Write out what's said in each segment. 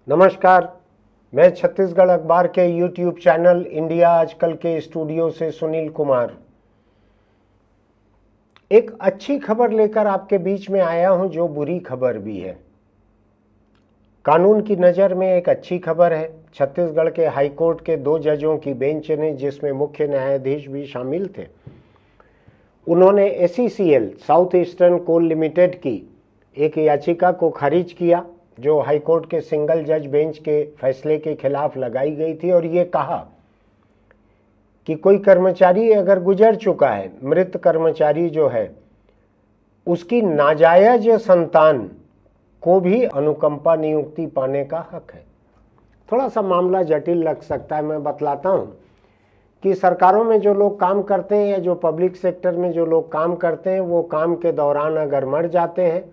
नमस्कार। मैं छत्तीसगढ़ अखबार के YouTube चैनल इंडिया आजकल के स्टूडियो से सुनील कुमार एक अच्छी खबर लेकर आपके बीच में आया हूं, जो बुरी खबर भी है। कानून की नज़र में एक अच्छी खबर है। छत्तीसगढ़ के हाईकोर्ट के 2 जजों की बेंच ने, जिसमें मुख्य न्यायाधीश भी शामिल थे, उन्होंने ACCL साउथ ईस्टर्न कोल लिमिटेड की एक याचिका को खारिज किया, जो हाईकोर्ट के सिंगल जज बेंच के फैसले के खिलाफ लगाई गई थी, और ये कहा कि कोई कर्मचारी अगर गुजर चुका है, मृत कर्मचारी जो है, उसकी नाजायज संतान को भी अनुकंपा नियुक्ति पाने का हक है। थोड़ा सा मामला जटिल लग सकता है, मैं बतलाता हूँ कि सरकारों में जो लोग काम करते हैं या जो पब्लिक सेक्टर में जो लोग काम करते हैं, वो काम के दौरान अगर मर जाते हैं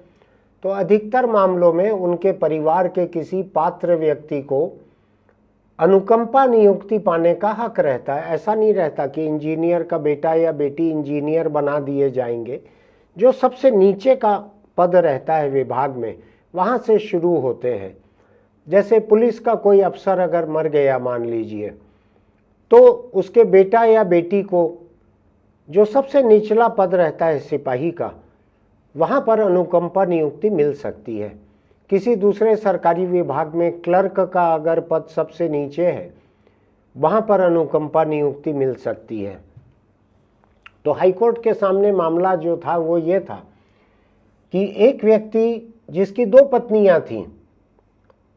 तो अधिकतर मामलों में उनके परिवार के किसी पात्र व्यक्ति को अनुकंपा नियुक्ति पाने का हक रहता है। ऐसा नहीं रहता कि इंजीनियर का बेटा या बेटी इंजीनियर बना दिए जाएंगे। जो सबसे नीचे का पद रहता है विभाग में, वहाँ से शुरू होते हैं। जैसे पुलिस का कोई अफसर अगर मर गया मान लीजिए, तो उसके बेटा या बेटी को जो सबसे निचला पद रहता है सिपाही का, वहाँ पर अनुकंपा नियुक्ति मिल सकती है। किसी दूसरे सरकारी विभाग में क्लर्क का अगर पद सबसे नीचे है, वहाँ पर अनुकंपा नियुक्ति मिल सकती है। तो हाईकोर्ट के सामने मामला जो था वो ये था कि एक व्यक्ति जिसकी 2 पत्नियां थीं,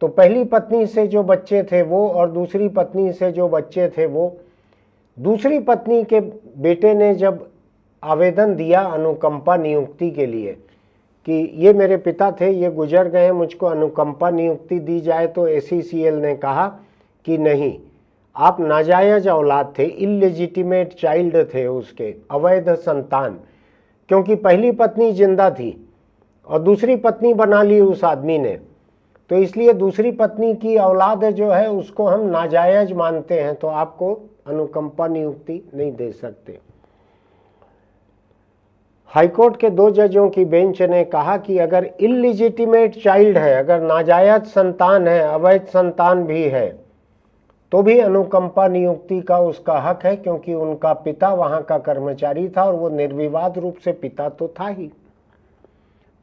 तो पहली पत्नी से जो बच्चे थे वो, और दूसरी पत्नी से जो बच्चे थे वो, दूसरी पत्नी के बेटे ने जब आवेदन दिया अनुकंपा नियुक्ति के लिए कि ये मेरे पिता थे, ये गुजर गए, मुझको अनुकंपा नियुक्ति दी जाए, तो ACCL ने कहा कि नहीं, आप नाजायज औलाद थे, इलेजिटिमेट चाइल्ड थे, उसके अवैध संतान, क्योंकि पहली पत्नी जिंदा थी और दूसरी पत्नी बना ली उस आदमी ने, तो इसलिए दूसरी पत्नी की औलाद जो है उसको हम नाजायज मानते हैं, तो आपको अनुकंपा नियुक्ति नहीं दे सकते। हाईकोर्ट के 2 जजों की बेंच ने कहा कि अगर इलिजिटिमेट चाइल्ड है, अगर नाजायज संतान है, अवैध संतान भी है, तो भी अनुकंपा नियुक्ति का उसका हक है, क्योंकि उनका पिता वहां का कर्मचारी था और वो निर्विवाद रूप से पिता तो था ही।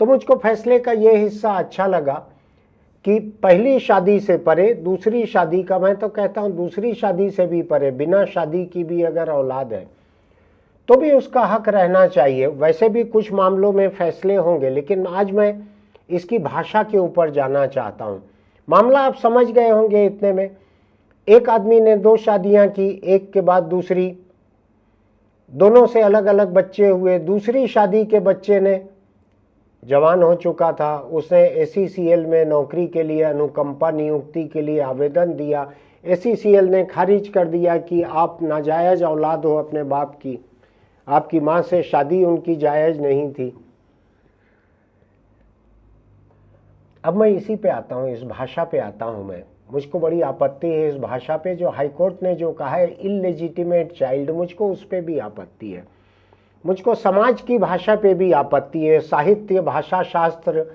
तो मुझको फैसले का ये हिस्सा अच्छा लगा कि पहली शादी से परे दूसरी शादी का, मैं तो कहता हूं दूसरी शादी से भी परे, बिना शादी की भी अगर औलाद है तो भी उसका हक रहना चाहिए। वैसे भी कुछ मामलों में फैसले होंगे, लेकिन आज मैं इसकी भाषा के ऊपर जाना चाहता हूं। मामला आप समझ गए होंगे इतने में। एक आदमी ने 2 शादियां की, एक के बाद दूसरी, दोनों से अलग अलग बच्चे हुए। दूसरी शादी के बच्चे ने जवान हो चुका था, उसने ACCL में नौकरी के लिए अनुकंपा नियुक्ति के लिए आवेदन दिया। ACCL ने खारिज कर दिया कि आप नाजायज औलाद हो अपने बाप की, आपकी मां से शादी उनकी जायज नहीं थी। अब मैं इसी पे आता हूं, इस भाषा पे आता हूं। मुझको बड़ी आपत्ति है इस भाषा पे, जो हाईकोर्ट ने जो कहा है इलेजिटिमेट चाइल्ड, मुझको उस पे भी आपत्ति है। मुझको समाज की भाषा पे भी आपत्ति है। साहित्य, भाषा शास्त्र,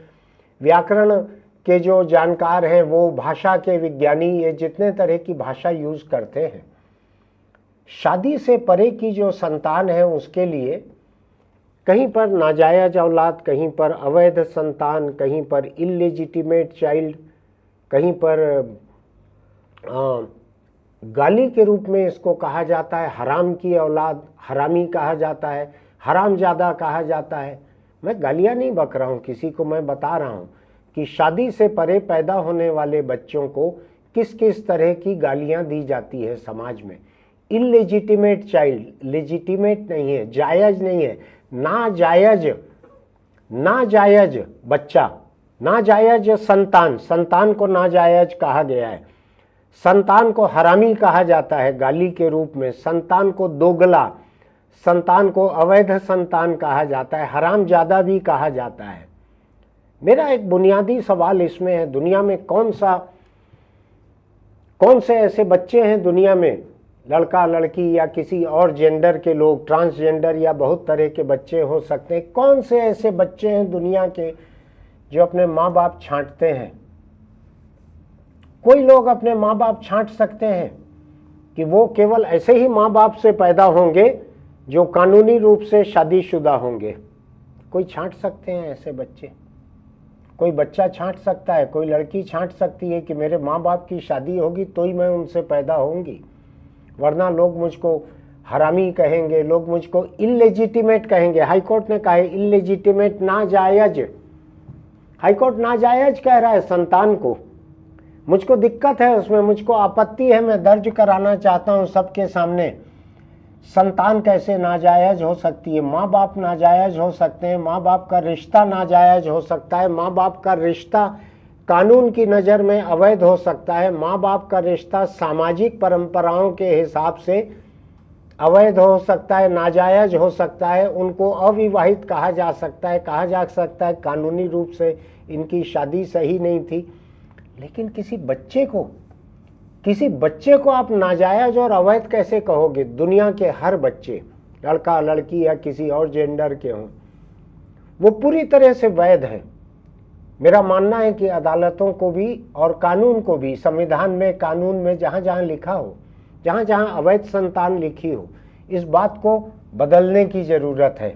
व्याकरण के जो जानकार हैं, वो भाषा के विज्ञानी, ये जितने तरह की भाषा यूज करते हैं, शादी से परे की जो संतान है उसके लिए कहीं पर नाजायज औलाद, कहीं पर अवैध संतान, कहीं पर इलेजिटिमेट चाइल्ड, कहीं पर गाली के रूप में इसको कहा जाता है, हराम की औलाद, हरामी कहा जाता है, हरामजादा कहा जाता है। मैं गालियां नहीं बक रहा हूं किसी को, मैं बता रहा हूं कि शादी से परे पैदा होने वाले बच्चों को किस किस तरह की गालियां दी जाती है समाज में। इलेजिटिमेट चाइल्ड, लेजिटिमेट नहीं है, जायज नहीं है, नाजायज, नाजायज बच्चा, नाजायज संतान, संतान को नाजायज कहा गया है। संतान को हरामी कहा जाता है गाली के रूप में, संतान को दोगला, संतान को अवैध संतान कहा जाता है, हरामजादा भी कहा जाता है। मेरा एक बुनियादी सवाल इसमें है, दुनिया में कौन से ऐसे बच्चे हैं दुनिया में, लड़का लड़की या किसी और जेंडर के लोग, ट्रांसजेंडर या बहुत तरह के बच्चे हो सकते हैं, कौन से ऐसे बच्चे हैं दुनिया के जो अपने माँ बाप छांटते हैं? कोई लोग अपने माँ बाप छांट सकते हैं कि वो केवल ऐसे ही माँ बाप से पैदा होंगे जो कानूनी रूप से शादीशुदा होंगे। कोई छांट सकते हैं ऐसे बच्चे? कोई बच्चा छांट सकता है, कोई लड़की छांट सकती है कि मेरे माँ बाप की शादी होगी तो ही मैं उनसे पैदा होंगी, वरना लोग मुझको हरामी कहेंगे, लोग मुझको इलेजिटिमेट कहेंगे। हाईकोर्ट ने कहा है इलेजिटिमेट, नाजायज। हाईकोर्ट नाजायज कह रहा है संतान को। मुझको दिक्कत है उसमें, मुझको आपत्ति है, मैं दर्ज कराना चाहता हूं सबके सामने। संतान कैसे नाजायज हो सकती है? माँ बाप नाजायज हो सकते हैं, माँ बाप का रिश्ता नाजायज हो सकता है, माँ बाप का रिश्ता कानून की नज़र में अवैध हो सकता है, माँ बाप का रिश्ता सामाजिक परंपराओं के हिसाब से अवैध हो सकता है, नाजायज हो सकता है, उनको अविवाहित कहा जा सकता है, कानूनी रूप से इनकी शादी सही नहीं थी। लेकिन किसी बच्चे को आप नाजायज और अवैध कैसे कहोगे? दुनिया के हर बच्चे, लड़का लड़की या किसी और जेंडर के हों, वो पूरी तरह से वैध है। मेरा मानना है कि अदालतों को भी और कानून को भी, संविधान में, कानून में जहाँ जहाँ लिखा हो, जहाँ जहाँ अवैध संतान लिखी हो, इस बात को बदलने की ज़रूरत है।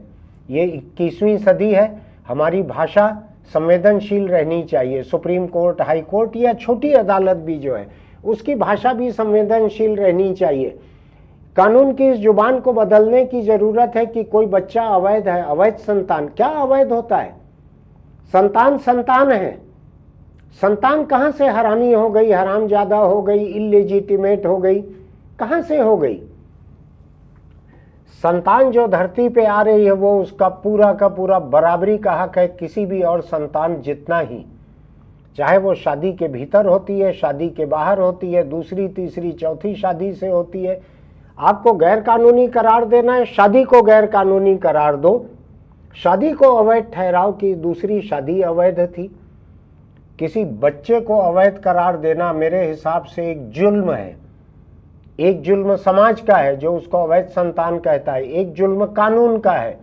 ये 21वीं सदी है, हमारी भाषा संवेदनशील रहनी चाहिए। सुप्रीम कोर्ट, हाई कोर्ट या छोटी अदालत भी जो है उसकी भाषा भी संवेदनशील रहनी चाहिए। कानून की इस जुबान को बदलने की ज़रूरत है कि कोई बच्चा अवैध है। अवैध संतान क्या अवैध होता है? संतान संतान है। संतान कहाँ से हरामी हो गई, हरामजादा हो गई, इलेजिटिमेट हो गई? कहाँ से हो गई? संतान जो धरती पे आ रही है वो उसका पूरा का पूरा बराबरी का हक है किसी भी और संतान जितना ही, चाहे वो शादी के भीतर होती है, शादी के बाहर होती है, दूसरी तीसरी चौथी शादी से होती है। आपको गैर कानूनी करार देना है, शादी को गैर कानूनी करार दो, शादी को अवैध ठहराओ कि दूसरी शादी अवैध थी। किसी बच्चे को अवैध करार देना मेरे हिसाब से एक जुल्म है। एक जुल्म समाज का है जो उसको अवैध संतान कहता है, एक जुल्म कानून का है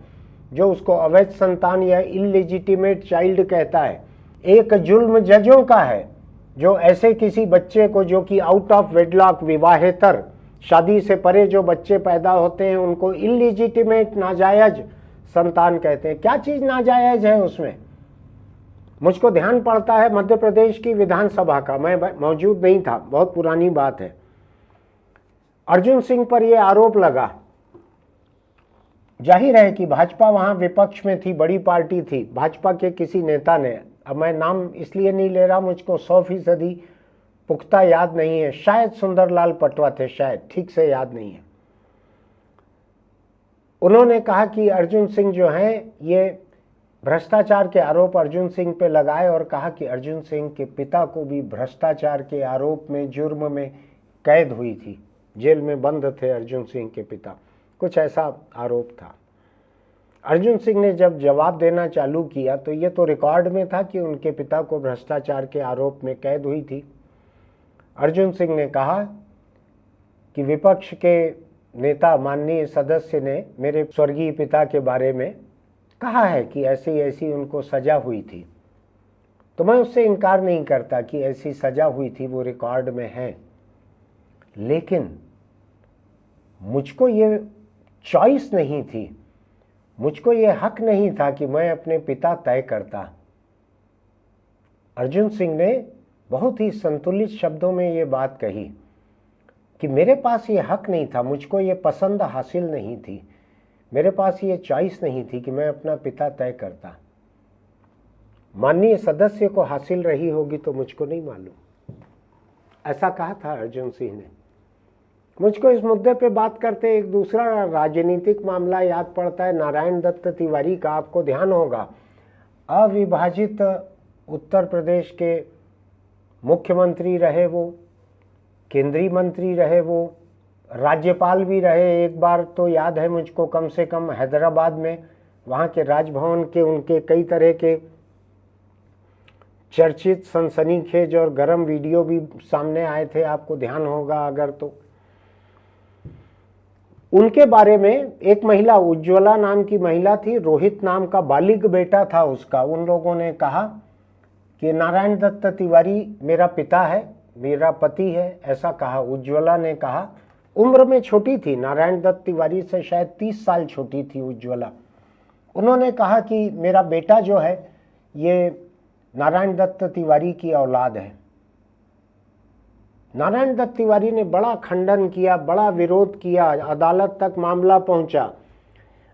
जो उसको अवैध संतान या इलेजिटिमेट चाइल्ड कहता है, एक जुल्म जजों का है जो ऐसे किसी बच्चे को जो कि आउट ऑफ वेडलॉक, विवाहेतर, शादी से परे जो बच्चे पैदा होते हैं उनको इलेजिटिमेट, नाजायज संतान कहते हैं। क्या चीज़ नाजायज है उसमें? मुझको ध्यान पड़ता है मध्य प्रदेश की विधानसभा का, मैं मौजूद नहीं था, बहुत पुरानी बात है। अर्जुन सिंह पर यह आरोप लगा, जाहिर है कि भाजपा वहां विपक्ष में थी, बड़ी पार्टी थी, भाजपा के किसी नेता ने, अब मैं नाम इसलिए नहीं ले रहा, मुझको 100% पुख्ता याद नहीं है, शायद सुंदरलाल पटवा थे, शायद, ठीक से याद नहीं है। उन्होंने कहा कि अर्जुन सिंह जो हैं ये भ्रष्टाचार के आरोप अर्जुन सिंह पे लगाए और कहा कि अर्जुन सिंह के पिता को भी भ्रष्टाचार के आरोप में, जुर्म में कैद हुई थी, जेल में बंद थे अर्जुन सिंह के पिता, कुछ ऐसा आरोप था। अर्जुन सिंह ने जब जवाब देना चालू किया तो ये तो रिकॉर्ड में था कि उनके पिता को भ्रष्टाचार के आरोप में कैद हुई थी। अर्जुन सिंह ने कहा कि विपक्ष के नेता, माननीय सदस्य ने मेरे स्वर्गीय पिता के बारे में कहा है कि ऐसी ऐसी उनको सजा हुई थी, तो मैं उससे इनकार नहीं करता कि ऐसी सजा हुई थी, वो रिकॉर्ड में है, लेकिन मुझको ये चॉइस नहीं थी, मुझको ये हक नहीं था कि मैं अपने पिता तय करता। अर्जुन सिंह ने बहुत ही संतुलित शब्दों में ये बात कही कि मेरे पास ये हक नहीं था, मुझको ये पसंद हासिल नहीं थी, मेरे पास ये चॉइस नहीं थी कि मैं अपना पिता तय करता। माननीय सदस्य को हासिल रही होगी तो मुझको नहीं मालूम, ऐसा कहा था अर्जुन सिंह ने। मुझको इस मुद्दे पे बात करते एक दूसरा राजनीतिक मामला याद पड़ता है, नारायण दत्त तिवारी का। आपको ध्यान होगा, अविभाजित उत्तर प्रदेश के मुख्यमंत्री रहे वो, केंद्रीय मंत्री रहे वो, राज्यपाल भी रहे एक बार, तो याद है मुझको कम से कम हैदराबाद में, वहाँ के राजभवन के उनके कई तरह के चर्चित, सनसनीखेज और गर्म वीडियो भी सामने आए थे, आपको ध्यान होगा अगर तो। उनके बारे में एक महिला, उज्ज्वला नाम की महिला थी, रोहित नाम का बालिग बेटा था उसका, उन लोगों ने कहा कि नारायण दत्त तिवारी मेरा पिता है, मेरा पति है, ऐसा कहा उज्ज्वला ने कहा। उम्र में छोटी थी, नारायण दत्त तिवारी से शायद 30 साल छोटी थी उज्ज्वला। उन्होंने कहा कि मेरा बेटा जो है ये नारायण दत्त तिवारी की औलाद है। नारायण दत्त तिवारी ने बड़ा खंडन किया, बड़ा विरोध किया, अदालत तक मामला पहुंचा।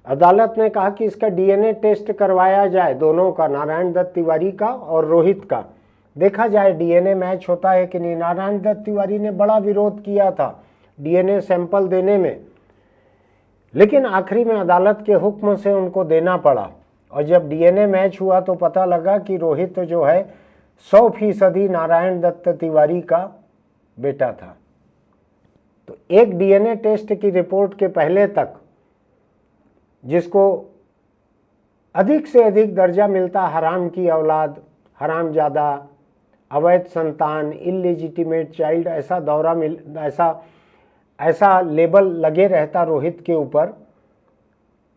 अदालत ने कहा कि इसका डीएनए टेस्ट करवाया जाए, दोनों का, नारायण दत्त तिवारी का और रोहित का, देखा जाए डीएनए मैच होता है कि नहीं। नारायण दत्त तिवारी ने बड़ा विरोध किया था डीएनए सैंपल देने में, लेकिन आखिरी में अदालत के हुक्म से उनको देना पड़ा। और जब डीएनए मैच हुआ तो पता लगा कि रोहित जो है 100% नारायण दत्त तिवारी का बेटा था। तो एक डीएनए टेस्ट की रिपोर्ट के पहले तक जिसको अधिक से अधिक दर्जा मिलता हराम की औलाद, हरामजादा, अवैध संतान, इलेजिटिमेट चाइल्ड, ऐसा दौरा ऐसा लेबल लगे रहता रोहित के ऊपर।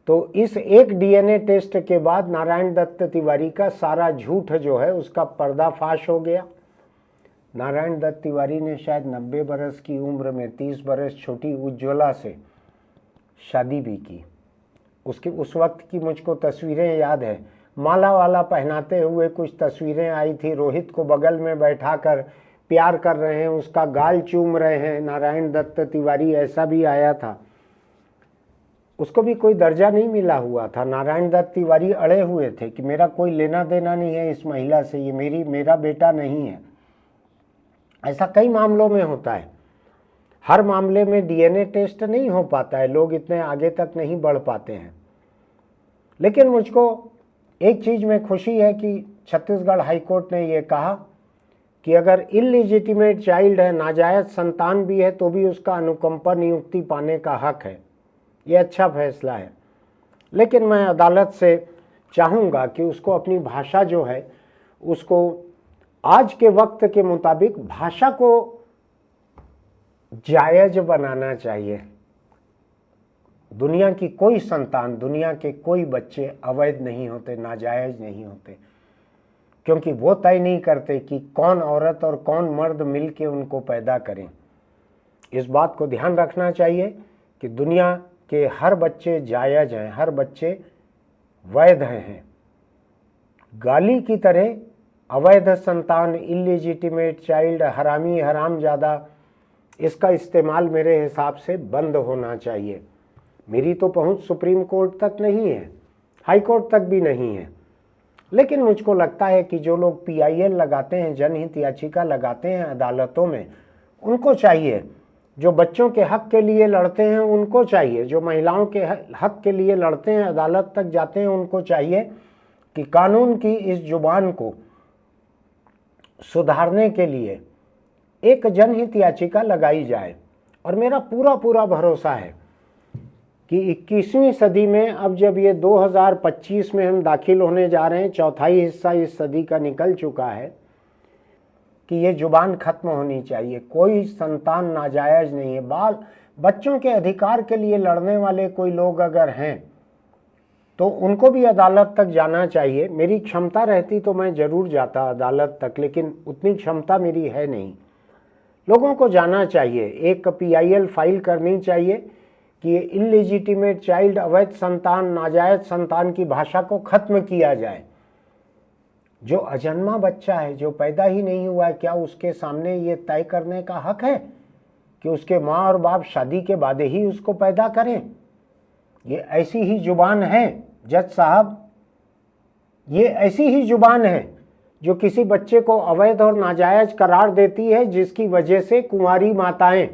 तो इस एक डीएनए टेस्ट के बाद नारायण दत्त तिवारी का सारा झूठ जो है उसका पर्दाफाश हो गया। नारायण दत्त तिवारी ने शायद 90 बरस की उम्र में 30 बरस छोटी उज्ज्वला से शादी भी की। उसकी उस वक्त की मुझको तस्वीरें याद है, माला वाला पहनाते हुए कुछ तस्वीरें आई थी, रोहित को बगल में बैठाकर प्यार कर रहे हैं, उसका गाल चूम रहे हैं नारायण दत्त तिवारी, ऐसा भी आया था। उसको भी कोई दर्जा नहीं मिला हुआ था। नारायण दत्त तिवारी अड़े हुए थे कि मेरा कोई लेना देना नहीं है इस महिला से, ये मेरा बेटा नहीं है। ऐसा कई मामलों में होता है, हर मामले में डीएनए टेस्ट नहीं हो पाता है, लोग इतने आगे तक नहीं बढ़ पाते हैं। लेकिन मुझको एक चीज़ में खुशी है कि छत्तीसगढ़ हाईकोर्ट ने ये कहा कि अगर इलिजिटिमेट चाइल्ड है, नाजायज संतान भी है, तो भी उसका अनुकंपा नियुक्ति पाने का हक है। ये अच्छा फैसला है। लेकिन मैं अदालत से चाहूँगा कि उसको अपनी भाषा जो है उसको आज के वक्त के मुताबिक भाषा को जायज बनाना चाहिए। दुनिया की कोई संतान, दुनिया के कोई बच्चे अवैध नहीं होते, नाजायज नहीं होते, क्योंकि वो तय नहीं करते कि कौन औरत और कौन मर्द मिल के उनको पैदा करें। इस बात को ध्यान रखना चाहिए कि दुनिया के हर बच्चे जायज हैं, हर बच्चे वैध हैं। गाली की तरह अवैध संतान, इलिजिटिमेट चाइल्ड, हरामी, हरामजादा, इसका इस्तेमाल मेरे हिसाब से बंद होना चाहिए। मेरी तो पहुंच सुप्रीम कोर्ट तक नहीं है, हाई कोर्ट तक भी नहीं है, लेकिन मुझको लगता है कि जो लोग PIL लगाते हैं, जनहित याचिका लगाते हैं अदालतों में, उनको चाहिए, जो बच्चों के हक के लिए लड़ते हैं उनको चाहिए, जो महिलाओं के हक के लिए लड़ते हैं, अदालत तक जाते हैं, उनको चाहिए कि कानून की इस जुबान को सुधारने के लिए एक जनहित याचिका लगाई जाए। और मेरा पूरा भरोसा है कि 21वीं सदी में, अब जब ये 2025 में हम दाखिल होने जा रहे हैं, चौथाई हिस्सा इस सदी का निकल चुका है, कि ये जुबान खत्म होनी चाहिए। कोई संतान नाजायज नहीं है। बच्चों के अधिकार के लिए लड़ने वाले कोई लोग अगर हैं तो उनको भी अदालत तक जाना चाहिए। मेरी क्षमता रहती तो मैं ज़रूर जाता अदालत तक, लेकिन उतनी क्षमता मेरी है नहीं। लोगों को जाना चाहिए, एक PIL फाइल करनी चाहिए कि ये इलिजिटिमेट चाइल्ड, अवैध संतान, नाजायज संतान की भाषा को खत्म किया जाए। जो अजन्मा बच्चा है, जो पैदा ही नहीं हुआ है, क्या उसके सामने ये तय करने का हक है कि उसके माँ और बाप शादी के बाद ही उसको पैदा करें? ये ऐसी ही जुबान है जज साहब, ये ऐसी ही जुबान है जो किसी बच्चे को अवैध और नाजायज करार देती है, जिसकी वजह से कुंवारी माताएं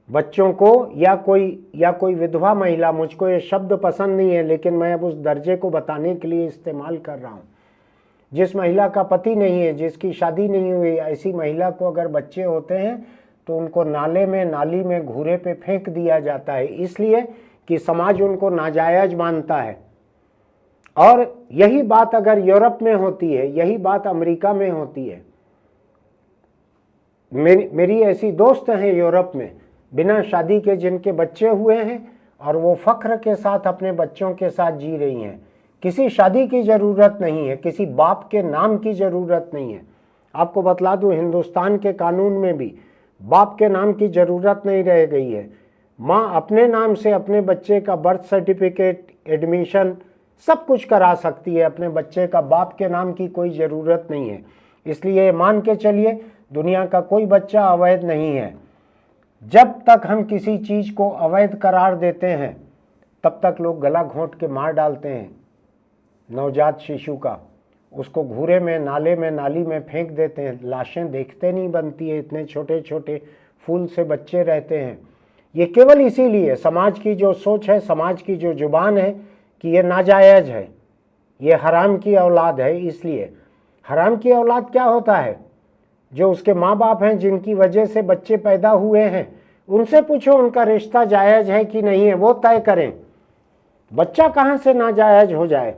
बच्चों को, या कोई विधवा महिला, मुझको ये शब्द पसंद नहीं है लेकिन मैं अब उस दर्जे को बताने के लिए इस्तेमाल कर रहा हूँ, जिस महिला का पति नहीं है, जिसकी शादी नहीं हुई, ऐसी महिला को अगर बच्चे होते हैं तो उनको नाले में, नाली में, घूरे पे फेंक दिया जाता है, इसलिए कि समाज उनको नाजायज मानता है। और यही बात अगर यूरोप में होती है, यही बात अमेरिका में होती है। मेरी ऐसी दोस्त हैं यूरोप में, बिना शादी के जिनके बच्चे हुए हैं, और वो फख्र के साथ अपने बच्चों के साथ जी रही हैं। किसी शादी की ज़रूरत नहीं है, किसी बाप के नाम की ज़रूरत नहीं है। आपको बतला दूं, हिंदुस्तान के कानून में भी बाप के नाम की ज़रूरत नहीं रह गई है। माँ अपने नाम से अपने बच्चे का बर्थ सर्टिफिकेट, एडमिशन सब कुछ करा सकती है अपने बच्चे का, बाप के नाम की कोई ज़रूरत नहीं है। इसलिए मान के चलिए दुनिया का कोई बच्चा अवैध नहीं है। जब तक हम किसी चीज़ को अवैध करार देते हैं तब तक लोग गला घोंट के मार डालते हैं नवजात शिशु का, उसको घूरे में, नाले में, नाली में फेंक देते हैं। लाशें देखते नहीं बनती है, इतने छोटे छोटे फूल से बच्चे रहते हैं। ये केवल इसीलिए समाज की जो सोच है, समाज की जो जुबान है कि ये नाजायज़ है, ये हराम की औलाद है। इसलिए हराम की औलाद क्या होता है? जो उसके माँ बाप हैं, जिनकी वजह से बच्चे पैदा हुए हैं, उनसे पूछो उनका रिश्ता जायज़ है कि नहीं है, वो तय करें। बच्चा कहाँ से नाजायज़ हो जाए?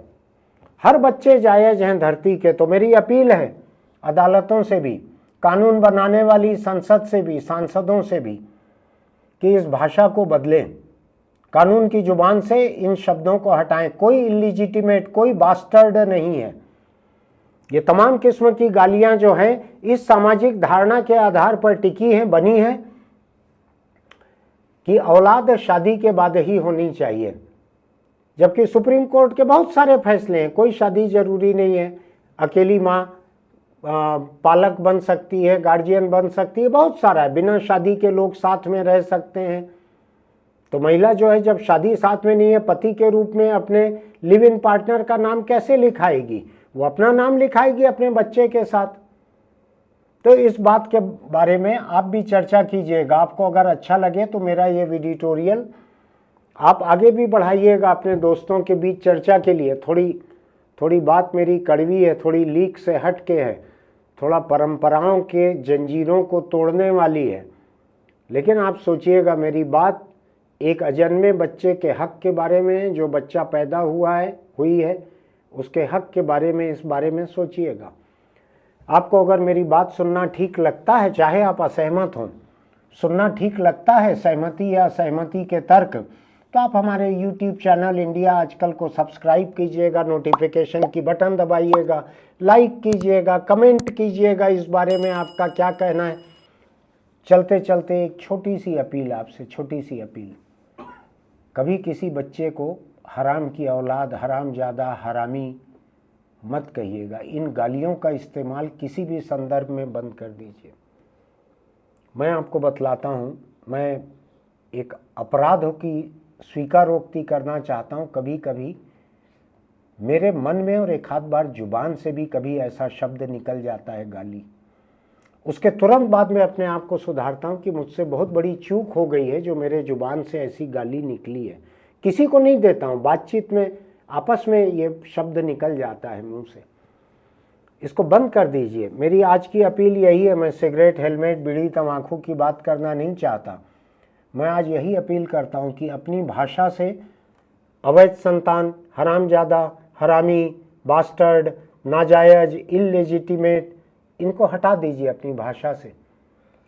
हर बच्चे जायज़ हैं धरती के। तो मेरी अपील है अदालतों से भी, कानून बनाने वाली संसद से भी, सांसदों से भी, कि इस भाषा को बदलें, कानून की जुबान से इन शब्दों को हटाएं। कोई इलीजिटिमेट, कोई बास्टर्ड नहीं है। ये तमाम किस्म की गालियां जो हैं इस सामाजिक धारणा के आधार पर टिकी हैं, बनी हैं कि औलाद शादी के बाद ही होनी चाहिए, जबकि सुप्रीम कोर्ट के बहुत सारे फैसले हैं, कोई शादी जरूरी नहीं है। अकेली माँ पालक बन सकती है, गार्जियन बन सकती है, बहुत सारा है। बिना शादी के लोग साथ में रह सकते हैं। तो महिला जो है जब शादी साथ में नहीं है, पति के रूप में अपने लिव इन पार्टनर का नाम कैसे लिखाएगी? वो अपना नाम लिखाएगी अपने बच्चे के साथ। तो इस बात के बारे में आप भी चर्चा कीजिएगा। आपको अगर अच्छा लगे तो मेरा ये एडिटोरियल आप आगे भी बढ़ाइएगा अपने दोस्तों के बीच चर्चा के लिए। थोड़ी बात मेरी कड़वी है, थोड़ी लीक से हट के है, थोड़ा परंपराओं के जंजीरों को तोड़ने वाली है, लेकिन आप सोचिएगा मेरी बात एक अजन्मे बच्चे के हक के बारे में है। जो बच्चा पैदा हुई है उसके हक के बारे में, इस बारे में सोचिएगा। आपको अगर मेरी बात सुनना ठीक लगता है, चाहे आप असहमत हों, सुनना ठीक लगता है, सहमति या असहमति के तर्क, तो आप हमारे YouTube चैनल इंडिया आजकल को सब्सक्राइब कीजिएगा, नोटिफिकेशन की बटन दबाइएगा, लाइक कीजिएगा, कमेंट कीजिएगा इस बारे में आपका क्या कहना है। चलते चलते एक छोटी सी अपील आपसे, छोटी सी अपील, कभी किसी बच्चे को हराम की औलाद, हरामजादा, हरामी मत कहिएगा। इन गालियों का इस्तेमाल किसी भी संदर्भ में बंद कर दीजिए। मैं आपको बतलाता हूँ, मैं एक अपराध की स्वीकारोक्ति करना चाहता हूँ। कभी कभी मेरे मन में और एक आध बार जुबान से भी कभी ऐसा शब्द निकल जाता है, गाली। उसके तुरंत बाद में अपने आप को सुधारता हूँ कि मुझसे बहुत बड़ी चूक हो गई है जो मेरे जुबान से ऐसी गाली निकली है। किसी को नहीं देता हूँ, बातचीत में आपस में ये शब्द निकल जाता है मुंह से। इसको बंद कर दीजिए। मेरी आज की अपील यही है। मैं सिगरेट, हेलमेट, बीड़ी, तंबाकू की बात करना नहीं चाहता। मैं आज यही अपील करता हूँ कि अपनी भाषा से अवैध संतान, हरामजादा, हरामी, बास्टर्ड, नाजायज, इल्लेजिटिमेट, इनको हटा दीजिए अपनी भाषा से।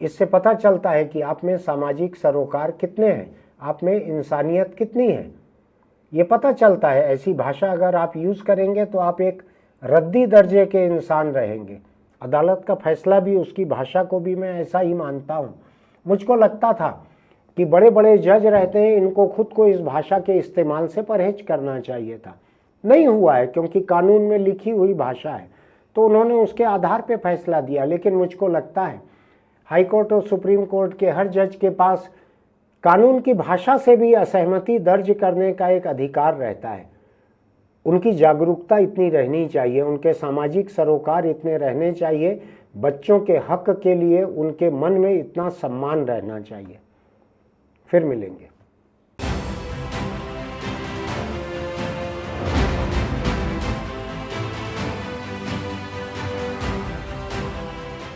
इससे पता चलता है कि आप में सामाजिक सरोकार कितने हैं, आप में इंसानियत कितनी है, ये पता चलता है। ऐसी भाषा अगर आप यूज़ करेंगे तो आप एक रद्दी दर्जे के इंसान रहेंगे। अदालत का फैसला भी, उसकी भाषा को भी मैं ऐसा ही मानता हूँ। मुझको लगता था कि बड़े बड़े जज रहते हैं, इनको खुद को इस भाषा के इस्तेमाल से परहेज करना चाहिए था। नहीं हुआ है, क्योंकि कानून में लिखी हुई भाषा है, तो उन्होंने उसके आधार पे फैसला दिया। लेकिन मुझको लगता है हाई कोर्ट और सुप्रीम कोर्ट के हर जज के पास कानून की भाषा से भी असहमति दर्ज करने का एक अधिकार रहता है। उनकी जागरूकता इतनी रहनी चाहिए, उनके सामाजिक सरोकार इतने रहने चाहिए, बच्चों के हक के लिए उनके मन में इतना सम्मान रहना चाहिए। फिर मिलेंगे।